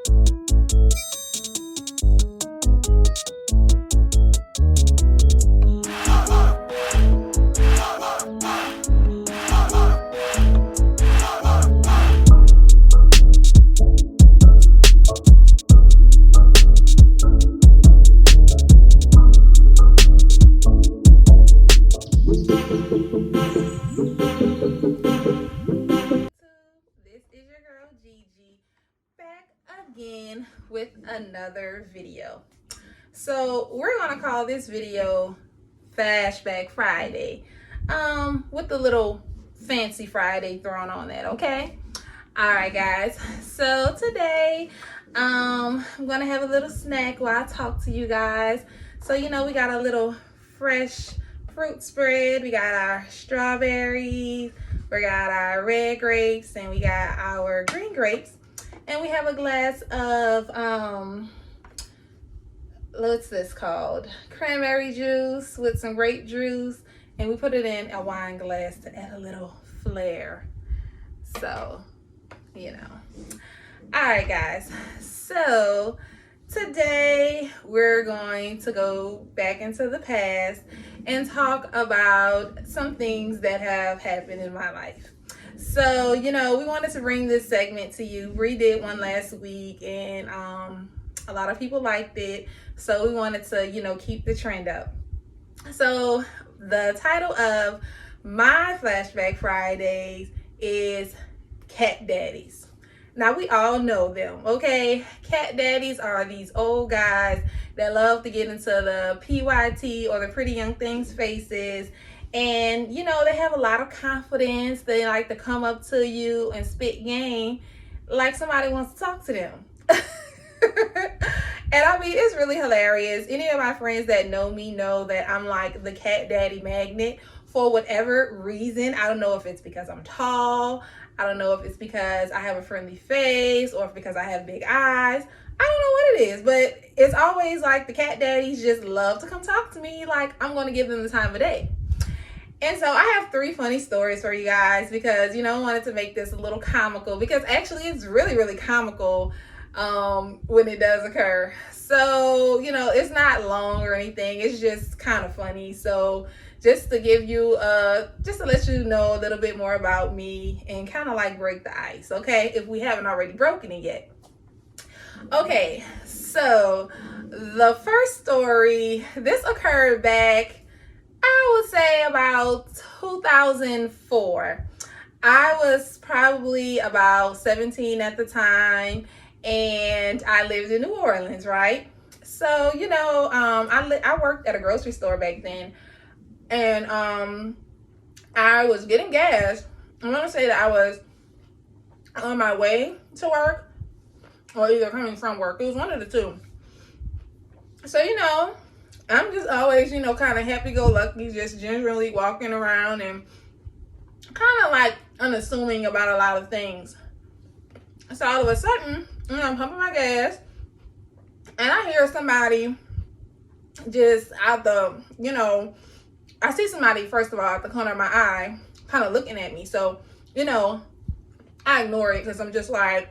GiGi back again with another video. So we're gonna call this video Flashback Friday, with the little fancy Friday thrown on that. Okay, all right guys, so today I'm gonna have a little snack while I talk to you guys. So we got a little fresh fruit spread. We got our strawberries, we got our red grapes, and we got our green grapes, and we have a glass of what's this called, cranberry juice with some grape juice, and we put it in a wine glass to add a little flair. So all right guys, so today we're going to go back into the past and talk about some things that have happened in my life. So we wanted to bring this segment to you. We did one last week, and a lot of people liked it, so we wanted to keep the trend up. So the title of my Flashback Fridays is Catdaddies. Now we all know them, okay? Catdaddies are these old guys that love to get into the PYT, or the pretty young things faces, and they have a lot of confidence. They like to come up to you and spit game like somebody wants to talk to them. And I mean, it's really hilarious. Any of my friends that know me know that I'm like the cat daddy magnet for whatever reason. I don't know if it's because I'm tall, I don't know if it's because I have a friendly face, or if because I have big eyes. I don't know what it is, but it's always like the cat daddies just love to come talk to me like I'm going to give them the time of day. And so I have 3 funny stories for you guys, because I wanted to make this a little comical, because actually it's really, really comical when it does occur. So it's not long or anything, it's just kind of funny. So just to give you just to let you know a little bit more about me and kind of like break the ice, okay, if we haven't already broken it yet. Okay, so the first story, this occurred back, I would say, about 2004. I was probably about 17 at the time, and I lived in New Orleans, right? So I worked at a grocery store back then, and I was getting gas. I'm gonna say that I was on my way to work, or either coming from work. It was one of the two. So I'm just always kind of happy-go-lucky, just generally walking around and kind of like unassuming about a lot of things. So all of a sudden, I'm pumping my gas, and I hear somebody just out the, I see somebody, first of all, at the corner of my eye, kind of looking at me. So, I ignore it, because I'm just like,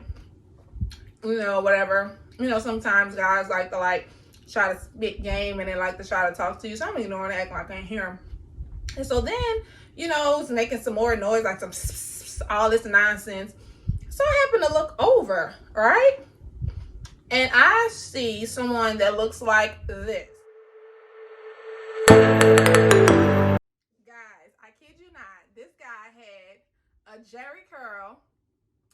whatever. Sometimes guys like to try to spit game, and they like to try to talk to you. So I'm ignoring it, acting like I can't hear them. And so then, it's making some more noise, like some all this nonsense. So I happen to look over, right? And I see someone that looks like this. Guys, I kid you not, this guy had a jerry curl.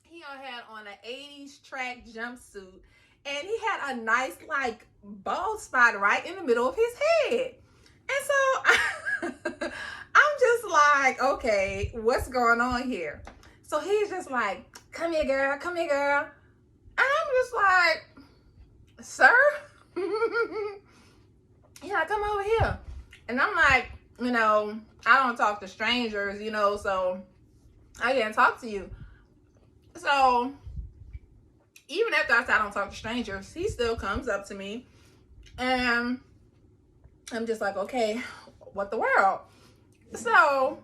He had on an 80s track jumpsuit, and he had a nice bald spot right in the middle of his head. And so I'm just like, okay, what's going on here? So he's just like, come here, girl, come here, girl. And I'm just like, sir? He's like, come over here. And I'm like, I don't talk to strangers, so I can't talk to you. So even after I said I don't talk to strangers, he still comes up to me, and I'm just like, okay, what the world? So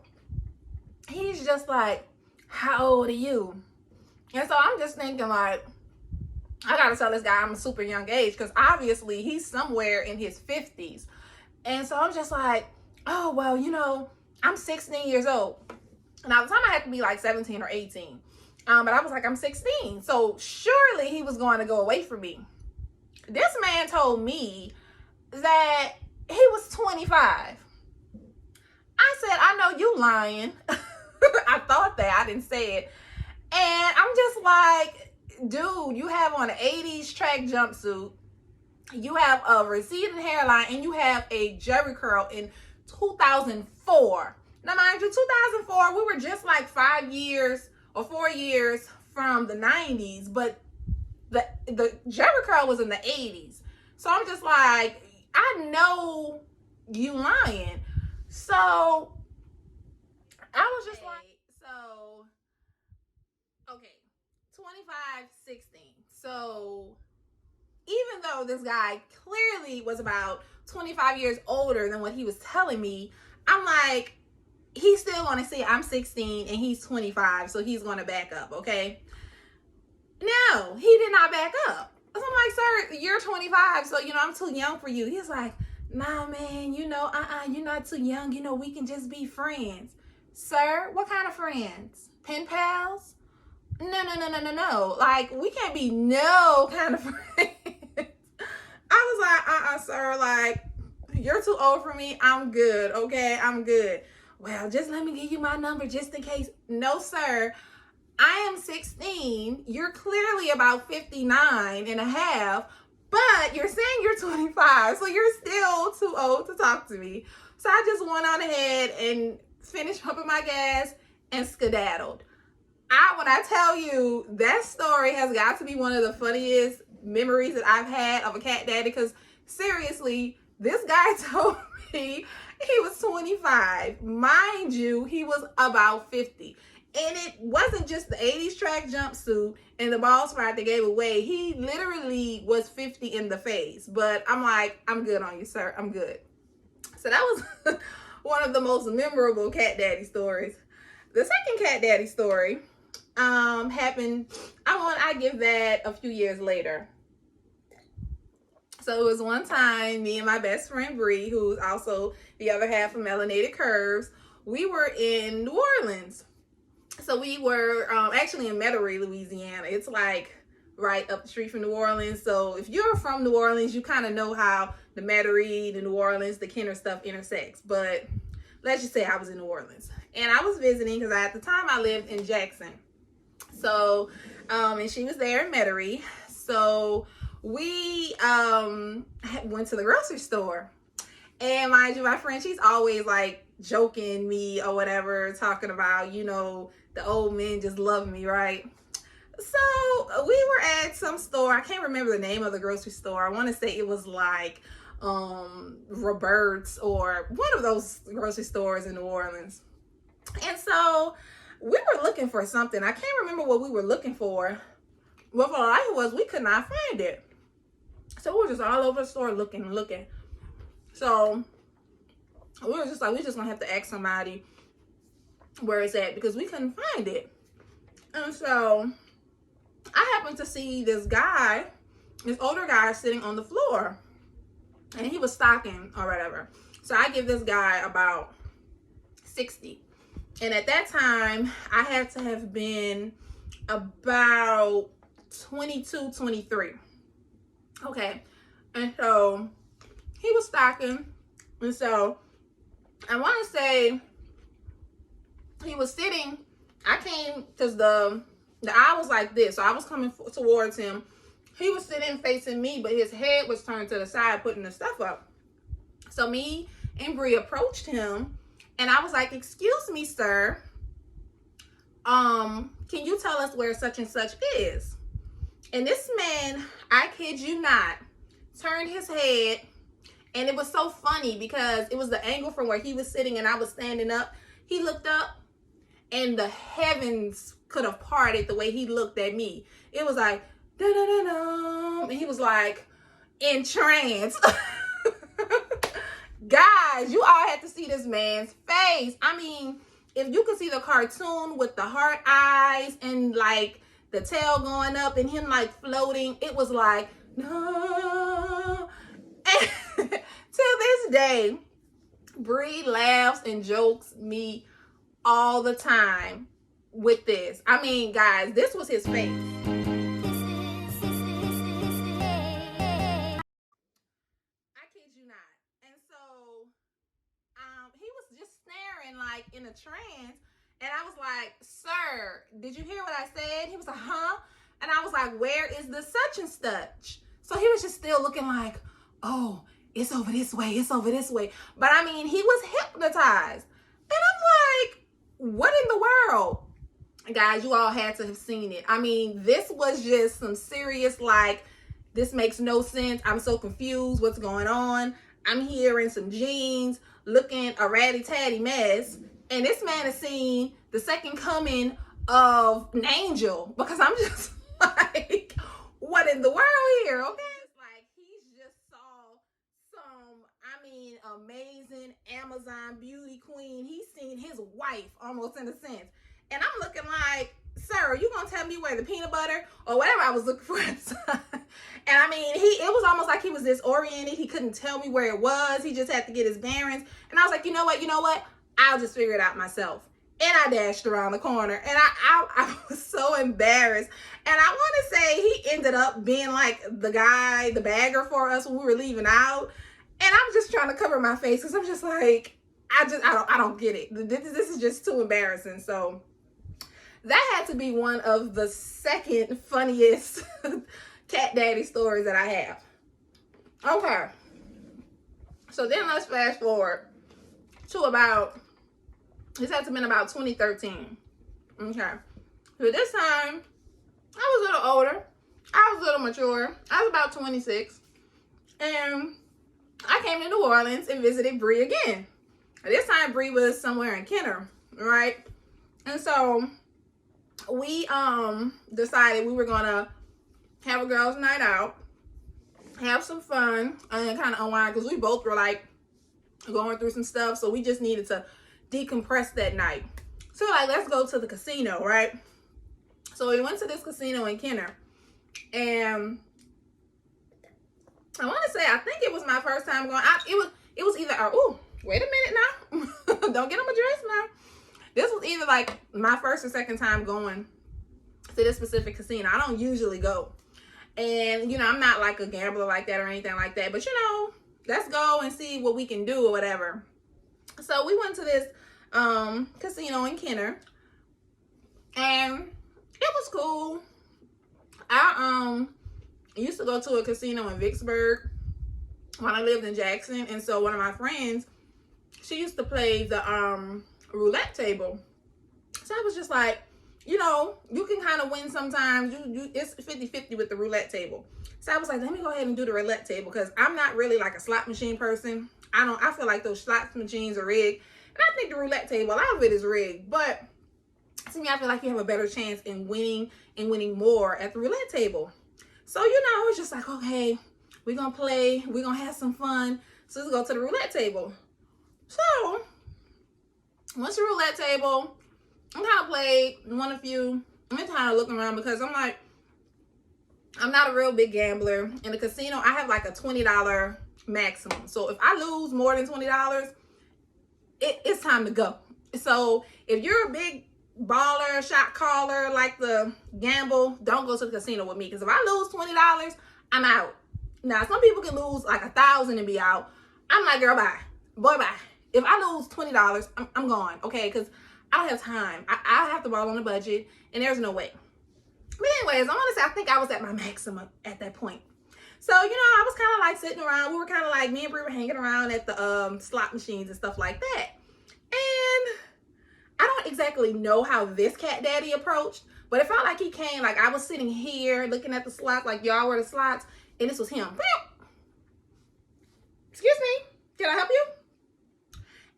he's just like, how old are you? And so I'm just thinking like, I gotta tell this guy I'm a super young age, because obviously he's somewhere in his 50s. And so I'm just like, oh, well, you know, I'm 16 years old. Now, at the time I had to be like 17 or 18. But I was like, I'm 16. So surely he was going to go away from me. This man told me that he was 25. I said, I know you lying. I thought that. I didn't say it. And I'm just like, dude, you have on an 80s track jumpsuit. You have a receding hairline, and you have a jerry curl in 2004. Now, mind you, 2004, we were just like 5 years or 4 years from the 90s, but the jerry curl was in the 80s. So I'm just like, I know you lying. So I was just like, so, okay, 25, 16. So even though this guy clearly was about 25 years older than what he was telling me, I'm like, he's still going to say I'm 16 and he's 25, so he's going to back up, okay? No, he did not back up. So I'm like, sir, you're 25, so, you know, I'm too young for you. He's like, nah, man, you know, you're not too young. You know, we can just be friends. Sir, what kind of friends? Pen pals? No. Like, we can't be no kind of friends. I was like, sir, like, you're too old for me. I'm good, okay? I'm good. Well, just let me give you my number just in case. No, sir. I am 16. You're clearly about 59 and a half, but you're saying you're 25, so you're still too old to talk to me. So I just went on ahead and finished pumping my gas and skedaddled. When I tell you, that story has got to be one of the funniest memories that I've had of a cat daddy, because seriously, this guy told me he was 25. Mind you, he was about 50. And it wasn't just the 80s track jumpsuit and the ball spot that gave away. He literally was 50 in the face. But I'm like, I'm good on you, sir. I'm good. So that was one of the most memorable cat daddy stories. The second cat daddy story happened, I give that a few years later. So it was one time, me and my best friend Bree, who's also the other half of Melanated Curves, we were in New Orleans. So we were actually in Metairie, Louisiana. It's like right up the street from New Orleans. So if you're from New Orleans, you kind of know how the Metairie, the New Orleans, the Kenner stuff intersects. But let's just say I was in New Orleans. And I was visiting because at the time I lived in Jackson. So, and she was there in Metairie. So we went to the grocery store. And mind you, my friend, she's always like joking me or whatever, talking about, you know, the old men just love me, right? So we were at some store. I can't remember the name of the grocery store. I want to say it was like Roberts or one of those grocery stores in New Orleans. And so we were looking for something. I can't remember what we were looking for. But for life was, we could not find it. So we were just all over the store looking. So we were just like, we're just gonna have to ask somebody where it's at, because we couldn't find it. And so I happened to see this guy, this older guy, sitting on the floor, and he was stocking or whatever. So I give this guy about 60. And at that time, I had to have been about 22, 23. Okay. And so he was stocking. And so I want to say he was sitting, I came, because the aisle was like this. So I was coming towards him. He was sitting facing me, but his head was turned to the side, putting the stuff up. So me and Bree approached him. And I was like, excuse me, sir. Can you tell us where such and such is? And this man, I kid you not, turned his head. And it was so funny because it was the angle from where he was sitting and I was standing up. He looked up and the heavens could have parted the way he looked at me. It was like, da-da-da-da. And he was like in trance. Guys, you all had to see this man's face. I mean, if you could see the cartoon with the heart eyes and like the tail going up and him like floating. It was like, no. And to this day, Bree laughs and jokes me all the time with this. I mean, guys, this was his face. I kid you not. And so he was just staring like in a trance. And I was like, sir, did you hear what I said? He was like, huh? And I was like, where is the such and such? So he was just still looking like, oh, it's over this way. It's over this way. But I mean, he was hypnotized. And I'm like, what in the world? Guys, you all had to have seen it. I mean, this was just some serious, like, this makes no sense. I'm so confused. What's going on? I'm here in some jeans, looking a ratty-tatty mess. And this man has seen the second coming of an angel, because I'm just like, what in the world here? Okay. It's like he's just saw some, I mean, amazing Amazon beauty queen. He's seen his wife almost in a sense. And I'm looking like, sir, are you gonna tell me where the peanut butter or whatever I was looking for inside? And I mean, it was almost like he was disoriented. He couldn't tell me where it was. He just had to get his bearings. And I was like, you know what? I'll just figure it out myself. And I dashed around the corner, and I was so embarrassed. And I want to say he ended up being like the guy, the bagger for us when we were leaving out. And I'm just trying to cover my face because I'm just like, I don't get it. This is just too embarrassing. So that had to be one of the second funniest cat daddy stories that I have. Okay. So then let's fast forward to about, this had to have been about 2013. Okay. So this time, I was a little older. I was a little mature. I was about 26. And I came to New Orleans and visited Bree again. This time, Bree was somewhere in Kenner, right? And so we decided we were gonna have a girls' night out, have some fun, and kind of unwind, because we both were like going through some stuff, so we just needed to decompress that night. So like, let's go to the casino, right? So we went to this casino in Kenner, and I want to say, I think it was my first time going. It was either, oh, wait a minute now, don't get on my dress now. This was either like my first or second time going to this specific casino. I don't usually go, and you know, I'm not like a gambler like that or anything like that, but you know, let's go and see what we can do or whatever. So we went to this casino in Kenner, and it was cool. I used to go to a casino in Vicksburg when I lived in Jackson, and so one of my friends, she used to play the roulette table. So I was just like, you know, you can kind of win sometimes. It's 50-50 with the roulette table. So I was like, let me go ahead and do the roulette table, because I'm not really like a slot machine person. I feel like those slot machines are rigged. And I think the roulette table, a lot of it is rigged. But to me, I feel like you have a better chance in winning and winning more at the roulette table. So, you know, it's just like, okay, we're going to play. We're going to have some fun. So let's go to the roulette table. So once the roulette table, I kind of played, won a few. I'm kind of looking around because I'm like, I'm not a real big gambler. In the casino, I have like a $20 maximum. So if I lose more than $20, it's time to go. So if you're a big baller, shot caller, like the gamble, don't go to the casino with me. Because if I lose $20, I'm out. Now, some people can lose like $1,000 and be out. I'm like, girl, bye. Boy, bye. If I lose $20, I'm gone, okay? Because I don't have time. I have to ball on a budget, and there's no way. But anyways, I want to say, I think I was at my maximum at that point. So, you know, I was kind of like sitting around. We were kind of like, me and Brie were hanging around at the slot machines and stuff like that. And I don't exactly know how this cat daddy approached, but it felt like he came, like I was sitting here looking at the slots, like y'all were the slots, and this was him. Excuse me, can I help you?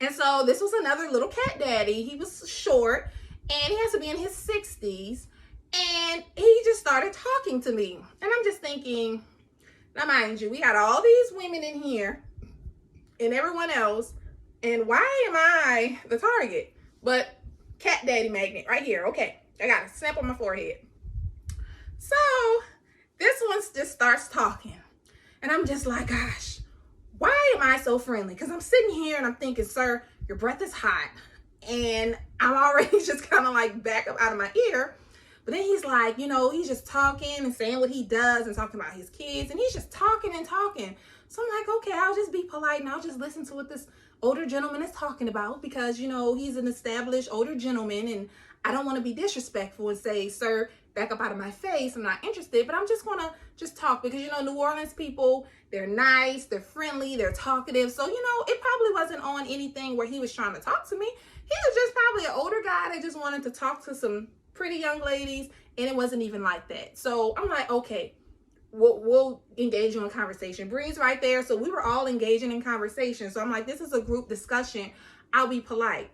And so this was another little cat daddy. He was short, and he has to be in his 60s, and he just started talking to me. And I'm just thinking, now mind you, we got all these women in here and everyone else, and why am I the target? But cat daddy magnet right here. Okay, I got a snap on my forehead. So this one just starts talking. And I'm just like, gosh, why am I so friendly? Because I'm sitting here and I'm thinking, sir, your breath is hot. And I'm already just kind of like back up out of my ear. But then he's like, he's just talking and saying what he does and talking about his kids. And he's just talking and talking. So I'm like, okay, I'll just be polite and I'll just listen to what this older gentleman is talking about because, he's an established older gentleman and I don't want to be disrespectful and say, sir, back up out of my face. I'm not interested, but I'm just going to just talk because, New Orleans people, they're nice, they're friendly, they're talkative. So, it probably wasn't on anything where he was trying to talk to me. He was just probably an older guy that just wanted to talk to some pretty young ladies, and it wasn't even like that. So I'm like, okay, we'll engage you in conversation. Bree's right there, so we were all engaging in conversation. So I'm like, this is a group discussion. I'll be polite.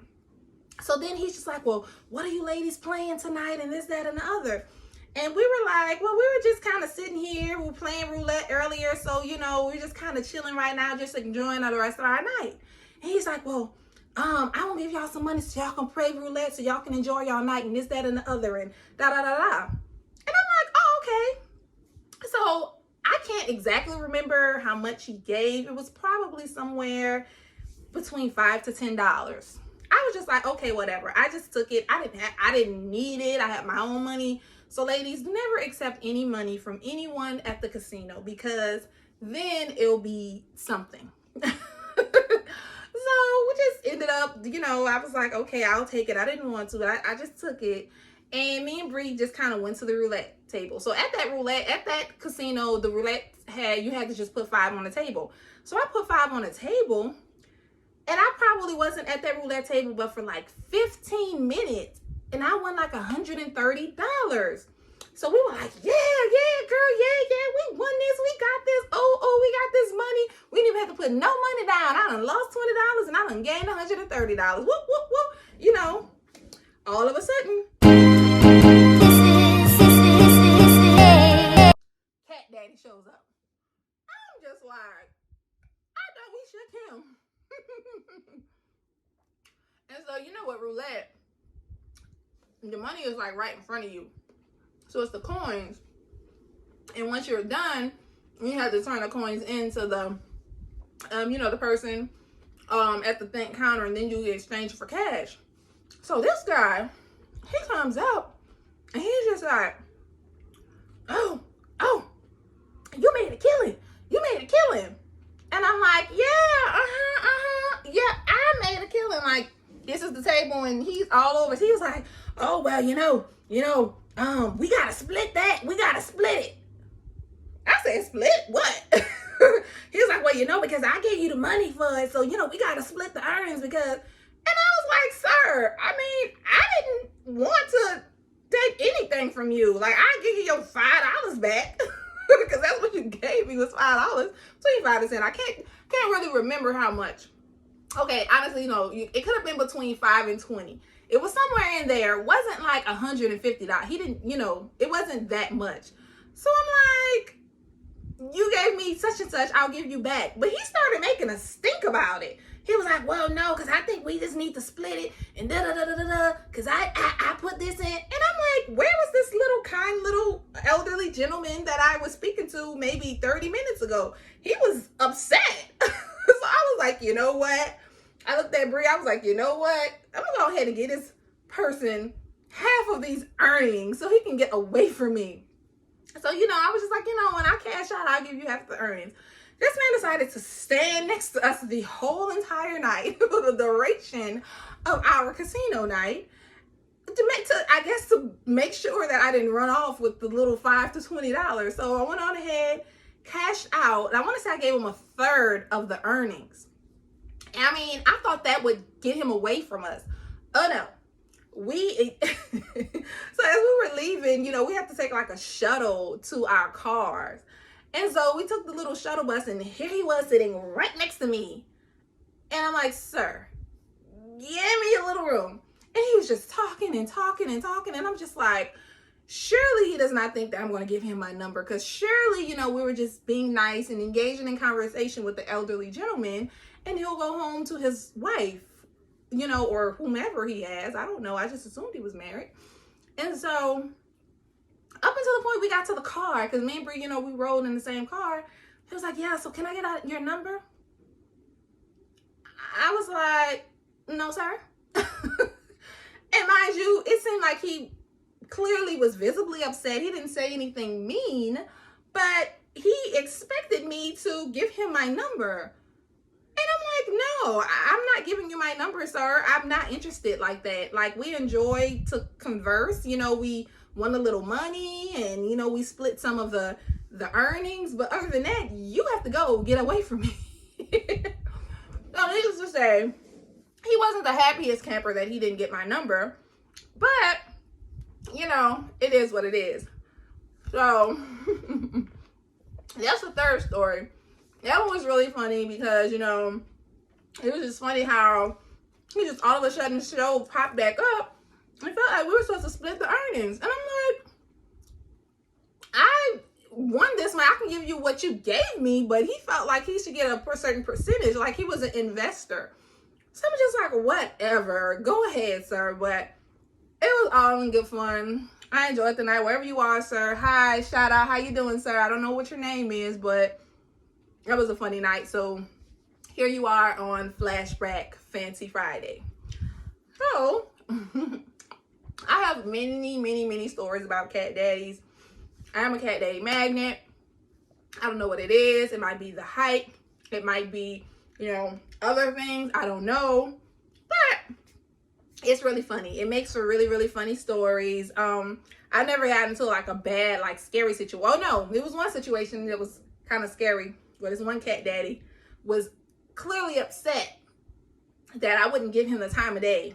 So then he's just like, well, what are you ladies playing tonight, and this, that, and the other? And we were like, well, we were just kind of sitting here. We were playing roulette earlier, so, we're just kind of chilling right now, just enjoying the rest of our night. And he's like, well, I want to give y'all some money so y'all can play roulette so y'all can enjoy y'all night and this, that, and the other, and da-da-da-da. And I'm like, oh, okay. So I can't exactly remember how much he gave. It was probably somewhere between $5 to $10. I was just like, okay, whatever. I just took it. I didn't need it. I had my own money. So ladies, never accept any money from anyone at the casino because then it'll be something. So we just ended up, I was like, okay, I'll take it. I didn't want to, but I just took it. And me and Bree just kind of went to the roulette table. So at that casino, the roulette you had to just put 5 on the table. So I put 5 on the table, and I probably wasn't at that roulette table, but for like 15 minutes, and I won like $130. So we were like, yeah, girl, yeah, we won this, we got this, we got this money. We didn't even have to put no money down. I done lost $20 and I done gained $130. Whoop. All of a sudden, Cat Daddy shows up. I'm just like, I thought we shook him. And so, with roulette, the money is like right in front of you. So it's the coins. And once you're done, you have to turn the coins into the, the person at the bank counter, and then you exchange for cash. So this guy, he comes up, and he's just like, oh, you made a killing. And I'm like, yeah, yeah, I made a killing. Like, this is the table, and he's all over. So he was like, oh, well, we gotta split that. We gotta split it. I said, split what? He was like, well, because I gave you the money for it, so we gotta split the earnings because. And I was like, sir, I mean, I didn't want to take anything from you. Like, I give you your $5 back because that's what you gave me was $5, 25%. I can't really remember how much. Okay, honestly, it could have been between 5 and 20. It was somewhere in there. It wasn't like $150. He didn't, it wasn't that much. So I'm like, you gave me such and such, I'll give you back. But he started making a stink about it. He was like, well, no, because I think we just need to split it and da-da-da-da-da-da, because I put this in. And I'm like, where was this kind little elderly gentleman that I was speaking to maybe 30 minutes ago? He was upset. So I was like, you know what? I looked at Brie. I was like, you know what? I'm going to go ahead and get this person half of these earnings so he can get away from me. So, I was just like, when I cash out, I'll give you half the earnings. This man decided to stand next to us the whole entire night for the duration of our casino night to make sure that I didn't run off with the little $5 to $20. So I went on ahead, cashed out, and I want to say I gave him a third of the earnings. And I mean, I thought that would get him away from us. Oh no. So as we were leaving, we have to take like a shuttle to our cars. And so we took the little shuttle bus, and here he was sitting right next to me. And I'm like, sir, give me a little room. And he was just talking and talking and talking. And I'm just like, surely he does not think that I'm going to give him my number. Because surely, we were just being nice and engaging in conversation with the elderly gentleman. And he'll go home to his wife, or whomever he has. I don't know. I just assumed he was married. And so Up until the point we got to the car, because me and Bree, you know, we rode in the same car. He was like, yeah, so can I get out your number? I was like, no, sir. And mind you, it seemed like he clearly was visibly upset. He didn't say anything mean, but he expected me to give him my number. And I'm like, no, I'm not giving you my number, sir. I'm not interested like that. Like, we enjoy to converse. You know, we won a little money and, you know, we split some of the earnings. But other than that, you have to go get away from me. So needless to say, he wasn't the happiest camper that he didn't get my number. But, you know, it is what it is. So that's the third story. That one was really funny because, you know, it was just funny how he just all of a sudden the show popped back up. I felt like we were supposed to split the earnings. And I'm like, I won this one. I can give you what you gave me, but he felt like he should get a certain percentage, like he was an investor. So I'm just like, whatever. Go ahead, sir. But it was all in good fun. I enjoyed the night. Wherever you are, sir. Hi, shout out. How you doing, sir? I don't know what your name is, but it was a funny night. So here you are on Flashback Friday. So I have many stories about cat daddies. I am a cat daddy magnet. I don't know what it is. It might be the height. It might be, you know, other things. I don't know. But it's really funny. It makes for really funny stories. I never got into like a bad, like scary situation. Oh no, there was one situation that was kind of scary where this one cat daddy was clearly upset that I wouldn't give him the time of day.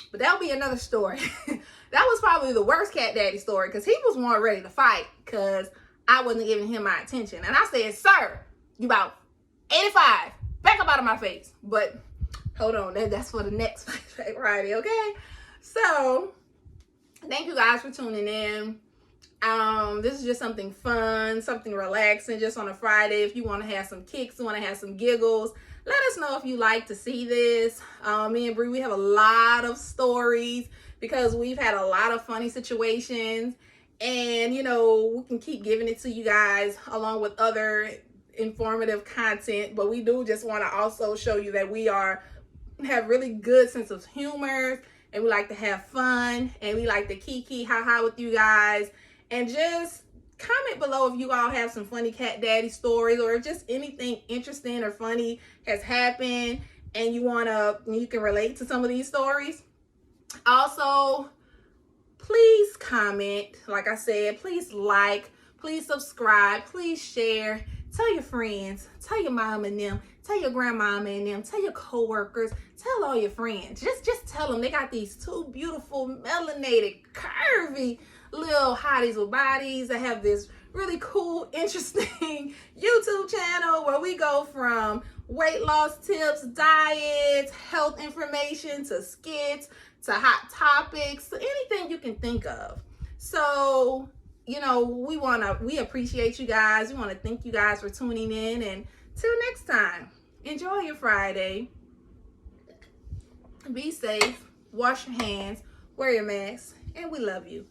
But that'll be another story. That was probably the worst cat daddy story because he was more ready to fight because I wasn't giving him my attention. And I said, sir, you about 85. Back up out of my face. But hold on, that's for the next Flashback Friday, okay? So thank you guys for tuning in. This is just something fun, something relaxing, just on a Friday. If you want to have some kicks, you want to have some giggles, let us know if you like to see this. Me and Bree, we have a lot of stories because we've had a lot of funny situations, and you know, we can keep giving it to you guys along with other informative content. But we do just want to also show you that we have really good sense of humor, and we like to have fun, and we like to kiki ha with you guys. And just comment below if you all have some funny cat daddy stories, or if just anything interesting or funny has happened and you can relate to some of these stories. Also, please comment. Like I said, please like, please subscribe, please share, tell your friends, tell your mom and them, tell your grandmama and them, tell your coworkers, tell all your friends. Just tell them they got these two beautiful, melanated, curvy little hotties with bodies that have this really cool, interesting YouTube channel where we go from weight loss tips, diets, health information, to skits, to hot topics, to anything you can think of. So, you know, we appreciate you guys. We want to thank you guys for tuning in, and till next time, enjoy your Friday. Be safe, wash your hands, wear your mask, and we love you.